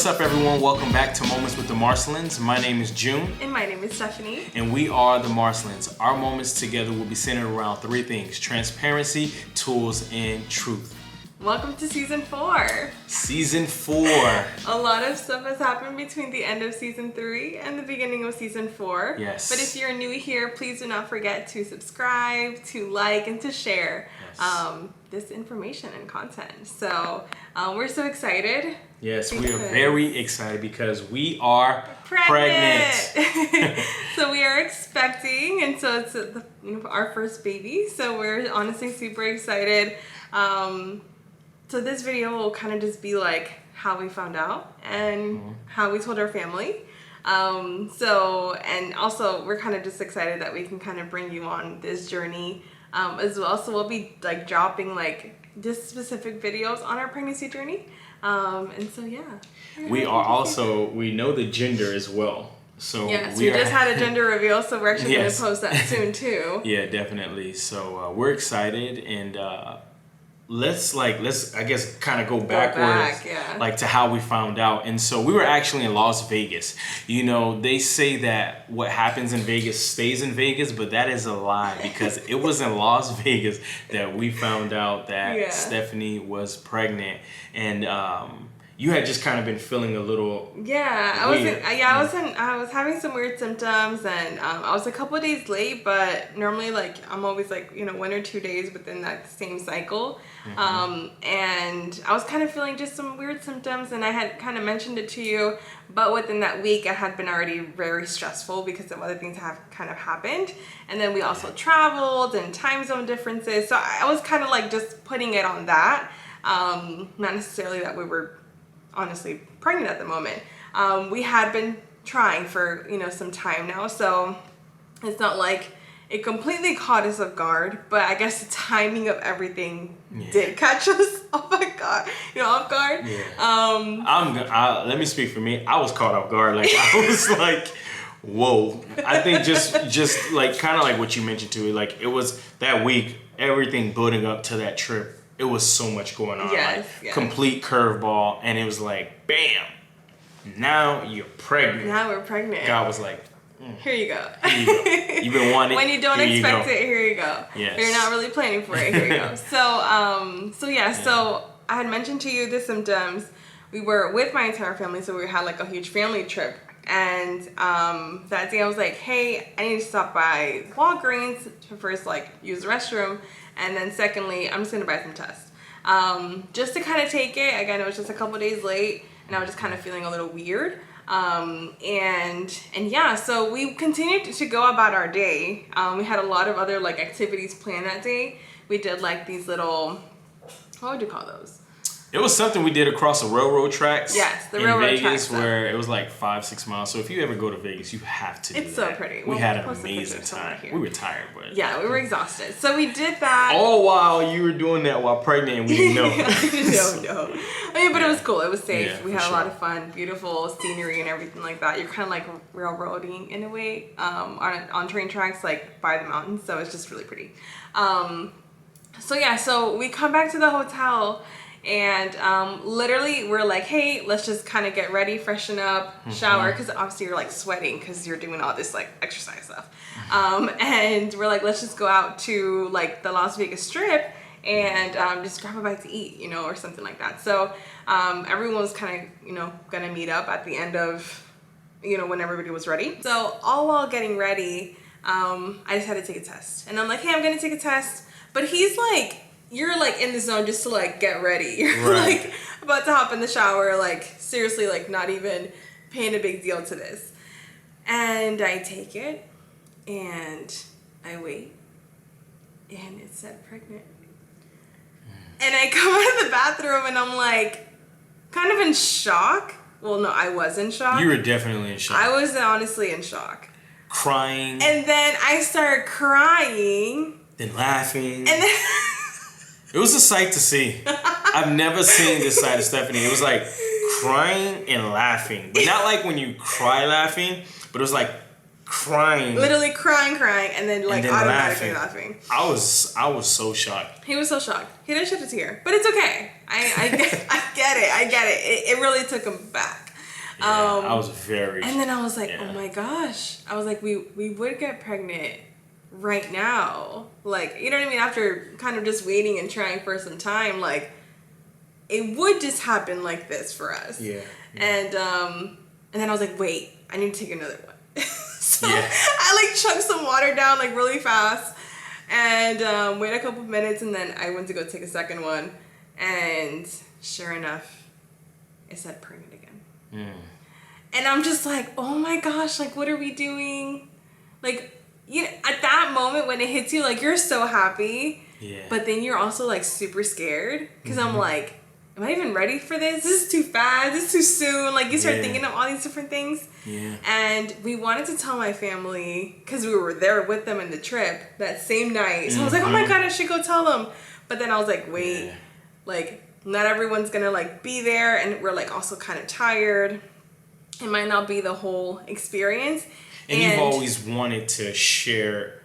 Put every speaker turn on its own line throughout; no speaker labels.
What's up, everyone? Welcome back to Moments with the Marcelins. My name is June.
And my name is Stephanie.
And we are the Marcelins. Our moments together will be centered around three things: transparency, tools, and truth.
Welcome to season 4.
Season 4.
A lot of stuff has happened between the end of season 3 and the beginning of season 4.
Yes.
But if you're new here, please do not forget to subscribe, to like, and to share this information and content. So we're so excited.
Yes, we are very excited because we are pregnant.
So we are expecting, and so it's our first baby. So we're honestly super excited. So this video will kind of just be like how we found out and how we told our family. And also we're kind of just excited that we can kind of bring you on this journey as well. So we'll be like dropping like just specific videos on our pregnancy journey. And so yeah.
We know the gender as well. So
yes, we just had a gender reveal, so we're actually going to post that soon too.
Yeah, definitely. So we're excited, and let's I guess kind of go backwards like to how we found out. And so we were actually in Las Vegas. You know, they say that what happens in Vegas stays in Vegas, but that is a lie, because it was in Las Vegas that we found out that Stephanie was pregnant. And you had just kind of been feeling a little
I was having some weird symptoms, and I was a couple of days late, but normally like I'm always like 1 or 2 days within that same cycle. And I was kind of feeling just some weird symptoms, and I had kind of mentioned it to you, but within that week it had been already very stressful because of other things that have kind of happened. And then we also traveled and time zone differences, so I was kind of like just putting it on that, not necessarily that we were honestly pregnant at the moment. We had been trying for some time now, so it's not like it completely caught us off guard, but I guess the timing of everything did catch us off guard.
Let me speak for me. I was caught off guard. Like I was like, whoa. I think just like kind of like what you mentioned to it, like it was that week, everything building up to that trip. It was so much going on, complete curveball, and it was like, bam, now you're pregnant.
Now we're pregnant.
God was like,
here you go.
You've been wanting it.
When you don't expect it, here you go.
Yes.
You're not really planning for it, here you go. So I had mentioned to you the symptoms. We were with my entire family, so we had like a huge family trip. And that day I was like, hey, I need to stop by Walgreens to first like use the restroom. And then secondly, I'm just going to buy some tests. Just to kind of take it. Again, it was just a couple days late, and I was just kind of feeling a little weird. So we continued to go about our day. We had a lot of other like activities planned that day. We did like these little, what would you call those?
It was something we did across the railroad tracks.
Yes, the
in
railroad
Vegas,
tracks.
Where it was like 5-6 miles. So if you ever go to Vegas, you have to do that.
It's so pretty.
We had an amazing time. We were tired, but
we were exhausted. So we did that.
All while you were doing that while pregnant, and we didn't know.
No. I mean, but it was cool. It was safe.
Yeah,
we had a lot of fun, beautiful scenery and everything like that. You're kind of like railroading in a way on train tracks, like by the mountains. So it's just really pretty. So we come back to the hotel. And literally we're like, hey, let's just kind of get ready, freshen up, shower, because obviously you're like sweating because you're doing all this like exercise stuff. And we're like, let's just go out to like the Las Vegas Strip and just grab a bite to eat, or something like that. So everyone was kind of, gonna meet up at the end of, when everybody was ready. So all while getting ready, I just had to take a test. And I'm like, hey, I'm gonna take a test. But he's like, you're like in the zone just to like get ready. You're like about to hop in the shower, like seriously, like not even paying a big deal to this. And I take it and I wait, and it said pregnant. And I come out of the bathroom and I'm like kind of in shock. Well, no, I was in shock.
You were definitely in shock.
I was honestly in shock.
Crying.
And then I started crying.
Then laughing.
And then
it was a sight to see. I've never seen this side of Stephanie. It was like crying and laughing. But not like when you cry laughing, but it was like crying.
Literally crying, and then like automatically laughing.
I was so shocked.
He was so shocked. He didn't shed a tear. But it's okay. I get it. It really took him back.
I was very.
And then I was like, oh my gosh. I was like, we would get pregnant right now. Like, you know what I mean? After kind of just waiting and trying for some time, like, it would just happen like this for us.
Yeah.
And then I was like, wait, I need to take another one. So I like chugged some water down like really fast and wait a couple of minutes, and then I went to go take a second one, and sure enough, it said pregnant again. And I'm just like, oh my gosh, like what are we doing? Like, you know, at that moment when it hits you, like you're so happy, but then you're also like super scared because I'm like, am I even ready for this? This is too fast. This is too soon. Like you start thinking of all these different things. And we wanted to tell my family because we were there with them in the trip that same night. So I was like, oh my God, I should go tell them. But then I was like, wait, like not everyone's gonna like be there, and we're like also kind of tired. It might not be the whole experience.
And you've always wanted to share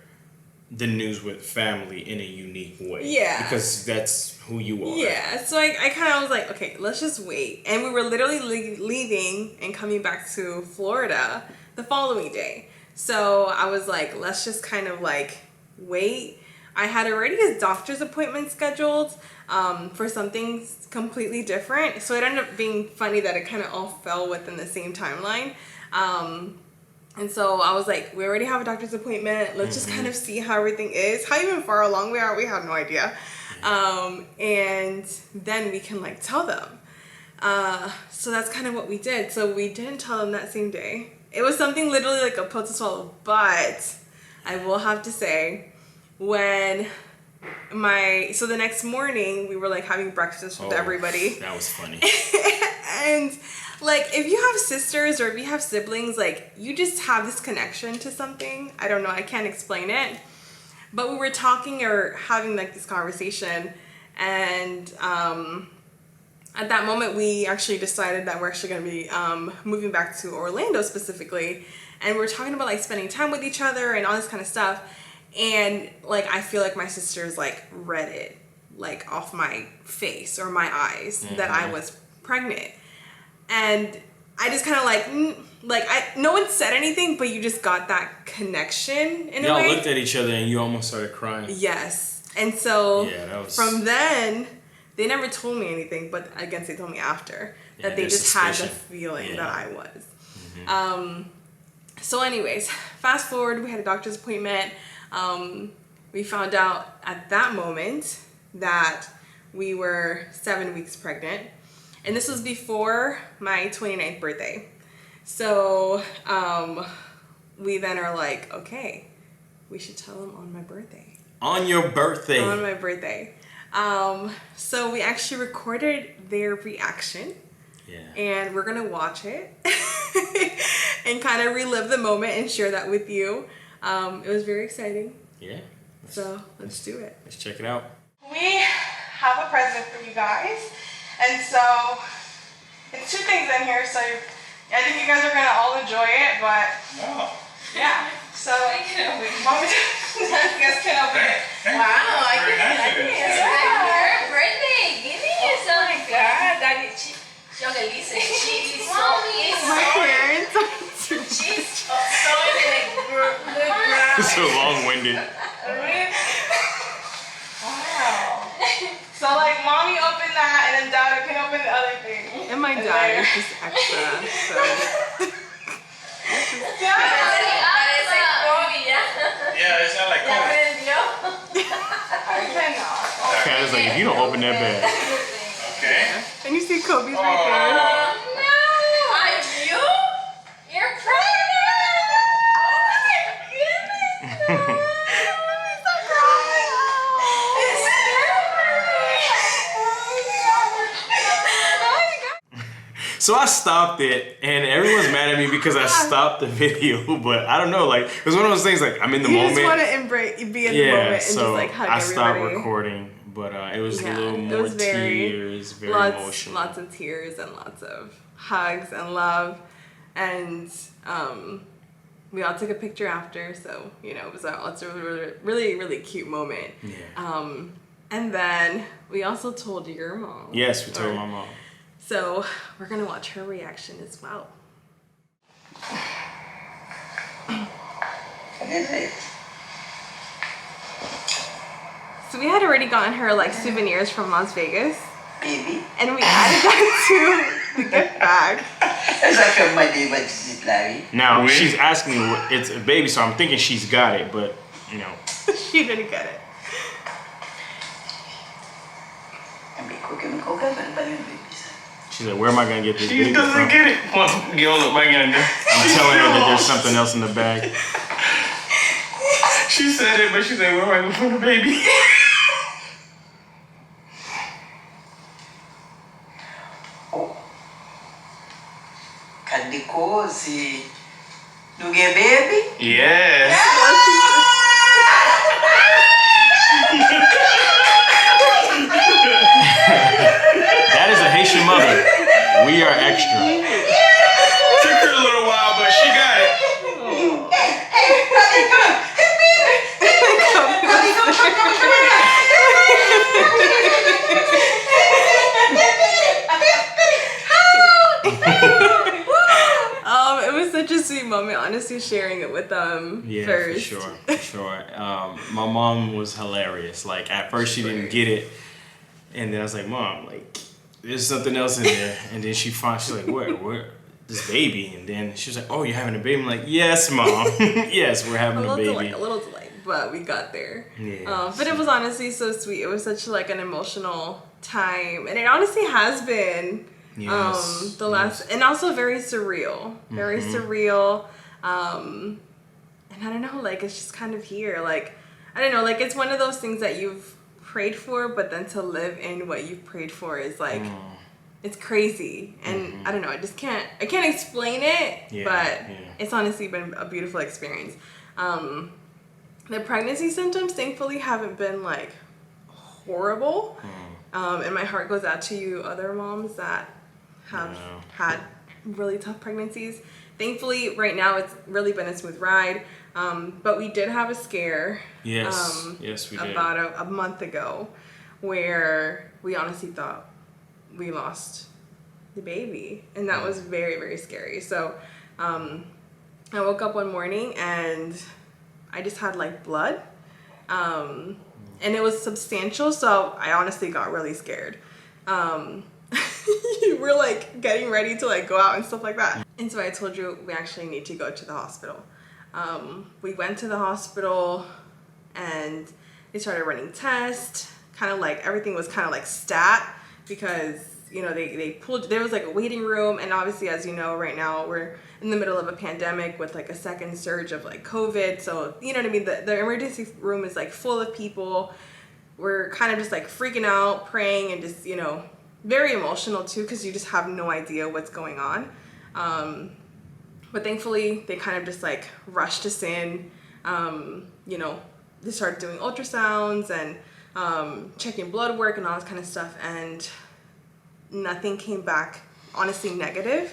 the news with family in a unique way. Yeah. Because that's who you are.
Yeah. So I kind of was like, okay, let's just wait. And we were literally leaving and coming back to Florida the following day. So I was like, let's just kind of like wait. I had already a doctor's appointment scheduled for something completely different. So it ended up being funny that it kind of all fell within the same timeline. And so I was like, we already have a doctor's appointment. Let's just kind of see how everything is. How even far along we are, we have no idea. And then we can like tell them. So that's kind of what we did. So we didn't tell them that same day. It was something literally like a pill to swallow. But I will have to say, when so the next morning we were like having breakfast with everybody.
That was funny.
And like if you have sisters or if you have siblings, like you just have this connection to something. I don't know, I can't explain it. But we were talking or having like this conversation, and at that moment we actually decided that we're actually going to be moving back to Orlando specifically, and we're talking about like spending time with each other and all this kind of stuff. And like I feel like my sisters like read it like off my face or my eyes that I was pregnant. And I just kind of like no one said anything, but you just got that connection in a way.
Y'all looked at each other and you almost started crying.
Yes. And so from then, they never told me anything, but I guess they told me after that they just had the feeling that I was. So anyways, fast forward, we had a doctor's appointment. We found out at that moment that we were 7 weeks pregnant. And this was before my 29th birthday. So we then are like, okay, we should tell them on my birthday.
On your birthday?
On my birthday. So we actually recorded their reaction. Yeah. And we're going to watch it and kind of relive the moment and share that with you. It was very exciting.
Yeah.
So let's do it.
Let's check it out.
We have a present for you guys. And so it's two things in here, so I think you guys are gonna all enjoy it, but yeah. So mom and dad, you guys can open it.
Wow, I can it's her birthday. Give me yourself. Oh my God, Daddy, yo que dice, she's
my parents.
She's so in a good ground.
So long-winded.
Wow. So like mommy opened that, and then dad can open the other thing. And my dad is just extra. So.
Yeah, it's not like Kobe. Kat is like, if you don't open that bag. Okay.
And you see Kobe's right there.
No, you? You're pregnant. Oh my goodness.
So I stopped it, and everyone's mad at me because I stopped the video. But I don't know, like it was one of those things. Like I'm in the moment.
You just want to embrace, be in the moment, and
so
just like hug
I
everybody.
stopped recording, but it was a little more tears, very emotional.
Lots of tears and lots of hugs and love, and we all took a picture after. So you know, it's a really cute moment. Yeah. And then we also told your mom.
Yes, we told my mom.
So we're gonna watch her reaction as well. So we had already gotten her like souvenirs from Las Vegas.
Baby.
And we added that to the gift bag.
Now she's asking me what it's a baby, so I'm thinking she's got it, but you know.
She didn't get it.
She's like, where am I gonna get this baby
She doesn't
from?
get it.
I'm telling her that there's something else in the bag.
She said it, but she's like, where am I going to put the baby?
Kadikosi. You get baby?
Yes.
That is a Haitian mother. We are extra.
Took her a little while, but she got it.
It was such a sweet moment, honestly, sharing it with them first.
For sure. My mom was hilarious. Like at first she didn't get it, and then I was like, Mom, like there's something else in there. And then she's like, where? This baby. And then she was like, oh, you're having a baby? I'm like, yes, Mom. Yes, we're having a baby.
A little delay, but we got there.
Yeah.
But it was honestly so sweet. It was such like an emotional time, and it honestly has been.
Yes.
And also very surreal. Very surreal. And I don't know, like it's just kind of here. Like I don't know, like it's one of those things that you've prayed for, but then to live in what you've prayed for is like it's crazy. And I don't know, I can't explain it, but it's honestly been a beautiful experience. The pregnancy symptoms thankfully haven't been like horrible. And my heart goes out to you other moms that have had really tough pregnancies. Thankfully, right now it's really been a smooth ride. But we did have a scare.
Yes, we did.
About a month ago, where we honestly thought we lost the baby, and that was very, very scary. So, I woke up one morning and I just had like blood, and it was substantial. So I honestly got really scared. We're like getting ready to like go out and stuff like that. And so I told you we actually need to go to the hospital. We went to the hospital and they started running tests. Kind of like everything was kind of like stat because, you know, they pulled, there was like a waiting room. And obviously, as you know, right now we're in the middle of a pandemic with like a second surge of like COVID. So, you know what I mean? The emergency room is like full of people. We're kind of just like freaking out, praying, and just, you know, very emotional too, because you just have no idea what's going on. But thankfully they kind of just like rushed us in. You know, they started doing ultrasounds and checking blood work and all this kind of stuff, and nothing came back honestly negative.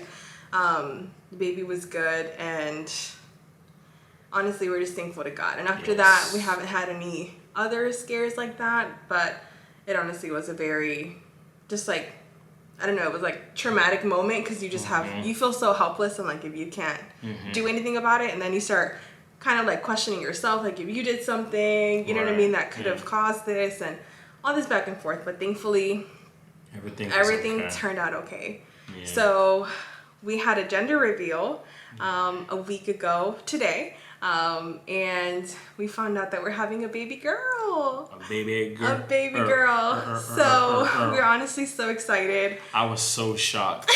The baby was good, and honestly we're just thankful to God. And after that we haven't had any other scares like that, but it honestly was a very just like, I don't know, it was like traumatic moment, because you just have, you feel so helpless, and like if you can't do anything about it, and then you start kind of like questioning yourself, like if you did something, you know what I mean, that could have caused this, and all this back and forth. But thankfully everything turned out okay. So we had a gender reveal a week ago today. And we found out that we're having a baby girl.
A baby
girl. So we're honestly so excited.
I was so shocked.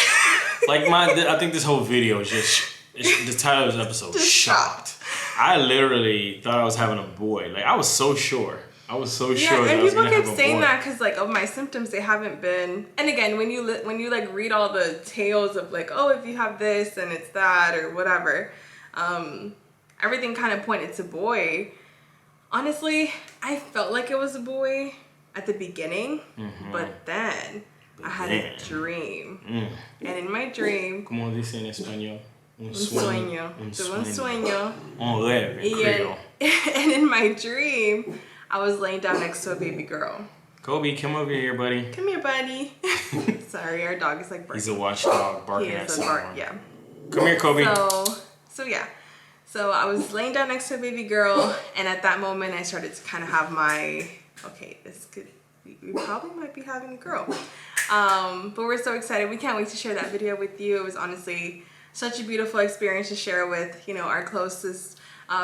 Like I think this whole video is just, the title of this episode, just shocked. I literally thought I was having a boy. Like I was so sure. I was so sure that I was gonna have a boy. And people kept saying that because like of my symptoms, they haven't been. And again, when you like read all the tales of like, oh, if you have this and it's that or whatever, everything kind of pointed to boy. Honestly, I felt like it was a boy at the beginning, but then I had a dream. And in my dream, ¿Cómo dice en español?
Un sueño. Tuve un sueño.
Creo.
And in my dream, I was laying down next to a baby girl.
Kobe, come over here, buddy.
Come here, buddy. Sorry, our dog is like barking.
He's a watchdog barking at someone.
Yeah.
Come here, Kobe.
So So yeah. So I was laying down next to a baby girl, and at that moment I started to kind of have my, okay, we probably might be having a girl. But we're so excited. We can't wait to share that video with you. It was honestly such a beautiful experience to share with, you know, our closest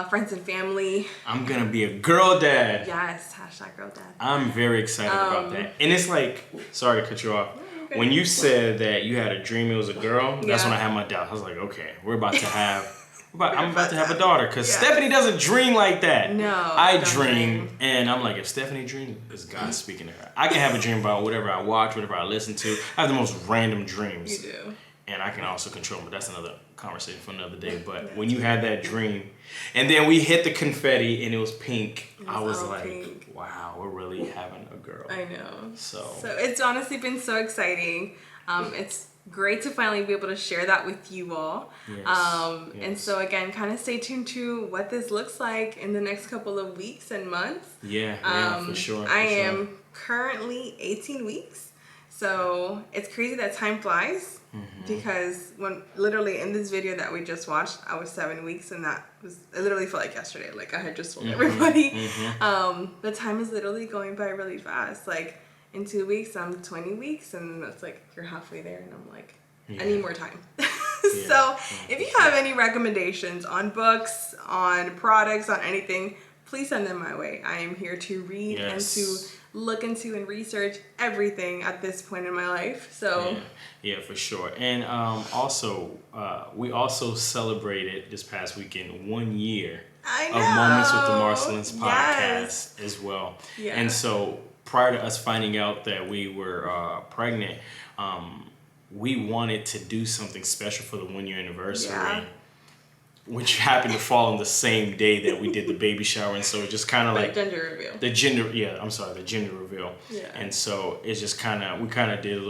friends and family.
I'm gonna be a girl dad.
Yes, hashtag girl dad.
I'm very excited about that. And it's like, sorry to cut you off.
Okay.
When you said that you had a dream it was a girl, that's
Yeah.
when I had my doubt. I was like, okay, I'm about to have a daughter, because
Yeah.
Stephanie doesn't dream like that.
No,
I
don't
dream,
dream.
and I'm like, if Stephanie dreams, it's God speaking to her. I can have a dream about whatever I watch, whatever I listen to. I have the most random dreams.
You do.
And I can also control them, but that's another conversation for another day. But when you had that dream, and then we hit the confetti and it was pink, I was
all
like,
pink.
wow, we're really having a girl.
I know.
So
it's honestly been so exciting. It's great to finally be able to share that with you all.
Yes,
And so again, kind of stay tuned to what this looks like in the next couple of weeks and months.
yeah, for sure.
I am currently 18 weeks. So it's crazy that time flies, because when literally in this video that we just watched, I was 7 weeks, and it literally felt like yesterday. Like I had just told everybody. The time is literally going by really fast. Like in 2 weeks, I'm 20 weeks, and it's like you're halfway there, and I'm like, I need more time. So if you have any recommendations on books, on products, on anything, please send them my way. I am here to read and to look into and research everything at this point in my life. So
yeah, for sure. And also we also celebrated this past weekend 1 year of Moments with the Marcelins podcast as well. And so prior to us finding out that we were pregnant, we wanted to do something special for the 1 year anniversary, which happened to fall on the same day that we did the baby shower. And so it just kind of like
gender reveal.
the gender reveal.
Yeah.
And so it's just we kind of did a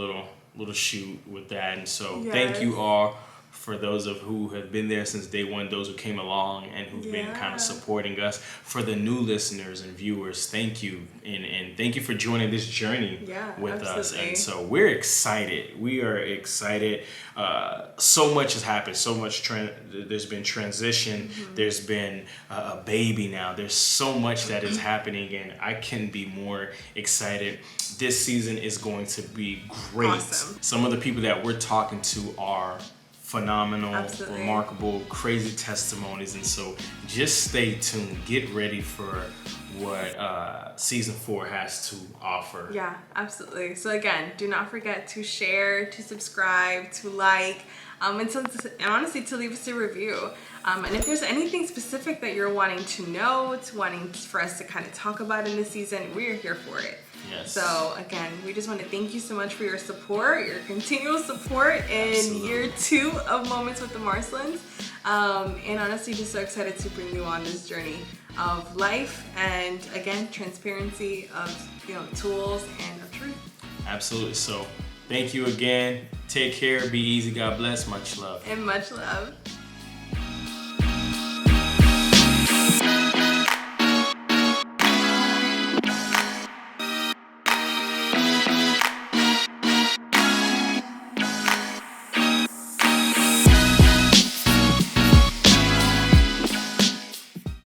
little shoot with that. And so thank you all for those of who have been there since day one, those who came along and who've been kind of supporting us. For the new listeners and viewers, thank you. And thank you for joining this journey with us. And so we're excited. We are excited. So much has happened. So much there's been transition. There's been a baby now. There's so much that is happening, and I couldn't be more excited. This season is going to be great.
Awesome.
Some of the people that we're talking to are phenomenal, remarkable, crazy testimonies, and so just stay tuned. Get ready for what season 4 has to offer.
Yeah, absolutely. So again, do not forget to share, to subscribe, to like, and honestly to leave us a review. And if there's anything specific that you're wanting to know, wanting for us to kind of talk about in this season, we're here for it.
Yes.
So again, we just want to thank you so much for your support, your continual support in year 2 of Moments with the Marcelins. And honestly, just so excited to bring you on this journey of life, and again, transparency of tools and of truth.
Absolutely. So thank you again. Take care. Be easy. God bless. Much love.
And much love.